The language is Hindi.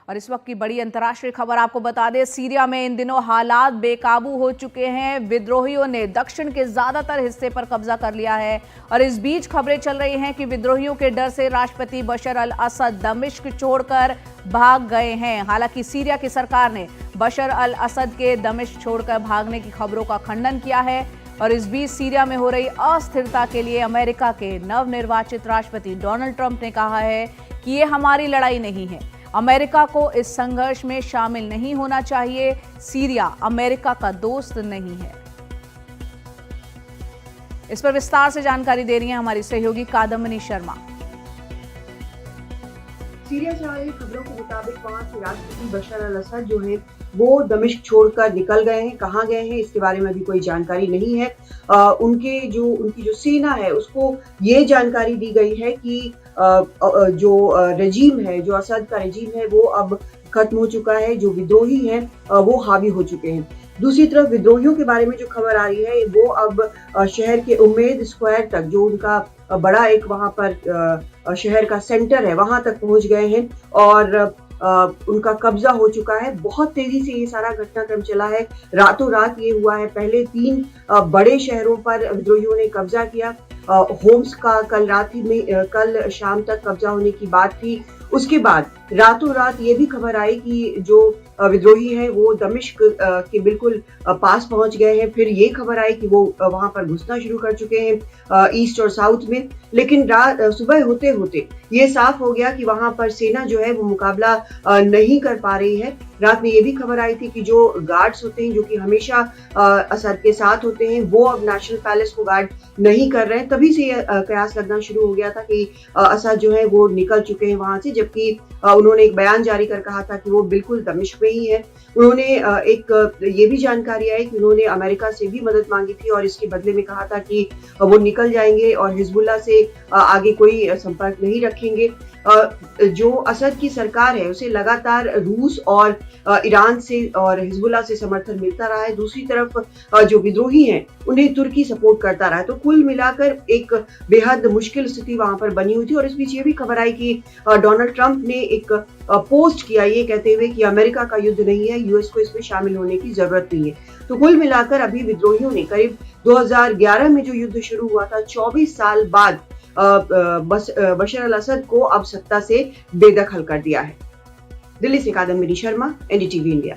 और इस वक्त की बड़ी अंतर्राष्ट्रीय खबर आपको बता दें, सीरिया में इन दिनों हालात बेकाबू हो चुके हैं। विद्रोहियों ने दक्षिण के ज्यादातर हिस्से पर कब्जा कर लिया है और इस बीच खबरें चल रही हैं कि विद्रोहियों के डर से राष्ट्रपति बशर अल असद दमिश्क छोड़कर भाग गए हैं। हालांकि सीरिया की सरकार ने बशर अल असद के दमिश्क छोड़कर भागने की खबरों का खंडन किया है और इस बीच सीरिया में हो रही अस्थिरता के लिए अमेरिका के नवनिर्वाचित राष्ट्रपति डोनाल्ड ट्रंप ने कहा है कि ये हमारी लड़ाई नहीं है, अमेरिका को इस संघर्ष में शामिल नहीं होना चाहिए। सीरिया अमेरिका का दोस्त नहीं है। इस पर विस्तार से जानकारी दे रही हैं हमारी सहयोगी कादम्बिनी शर्मा। सीरिया से आ रही खबरों के मुताबिक वहां से राष्ट्रपति बशर अल असद जो है वो दमिश्क छोड़कर निकल गए हैं। कहाँ गए हैं इसके बारे में अभी कोई जानकारी नहीं है। उनकी जो सेना है उसको ये जानकारी दी गई है कि जो रजीम है, जो असद का रजीम है वो अब खत्म हो चुका है, जो विद्रोही हैं वो हावी हो चुके हैं। दूसरी तरफ विद्रोहियों के बारे में जो खबर आ रही है वो अब शहर के उम्मेद स्क्वायर तक, जो उनका बड़ा एक वहां पर शहर का सेंटर है, वहां तक पहुंच गए हैं और उनका कब्जा हो चुका है। बहुत तेजी से ये सारा घटनाक्रम चला है, रातों रात ये हुआ है। पहले 3 बड़े शहरों पर विद्रोहियों ने कब्जा किया। होम्स का कल शाम तक कब्जा होने की बात थी। उसके बाद रातों रात ये भी खबर आई कि जो विद्रोही हैं वो दमिश्क के बिल्कुल पास पहुंच गए हैं। फिर ये खबर आई कि वो वहां पर घुसना शुरू कर चुके हैं ईस्ट और साउथ में। लेकिन सुबह होते होते ये साफ हो गया कि वहां पर सेना जो है वो मुकाबला नहीं कर पा रही है। रात में ये भी खबर आई थी कि जो गार्ड्स होते हैं, जो कि हमेशा असद के साथ होते हैं, वो अब नेशनल पैलेस को गार्ड नहीं कर रहे हैं। तभी से ये कयास लगना शुरू हो गया था कि असद जो है वो निकल चुके हैं वहां से, जबकि उन्होंने एक बयान जारी कर कहा था कि वो बिल्कुल दमिश्क में ही है। उन्होंने ये भी जानकारी आई कि उन्होंने अमेरिका से भी मदद मांगी थी और इसके बदले में कहा था कि वो निकल जाएंगे और हिजबुल्लाह से आगे कोई संपर्क नहीं रखेंगे। जो असद की सरकार है उसे लगातार रूस और ईरान से और हिजबुल्लाह से समर्थन मिलता रहा है। दूसरी तरफ जो विद्रोही हैं उन्हें तुर्की सपोर्ट करता रहा है। तो कुल मिलाकर एक बेहद मुश्किल स्थिति वहां पर बनी हुई थी। और इस बीच ये भी खबर आई कि डोनाल्ड ट्रंप ने एक पोस्ट किया ये कहते हुए कि अमेरिका का युद्ध नहीं है, यूएस को इसमें शामिल होने की जरूरत नहीं है। तो कुल मिलाकर अभी विद्रोहियों ने करीब 2011 में जो युद्ध शुरू हुआ था, 24 साल बाद बशर अल असद को अब सत्ता से बेदखल कर दिया है। दिल्ली से कादम्बिनी शर्मा, एनडीटीवी इंडिया।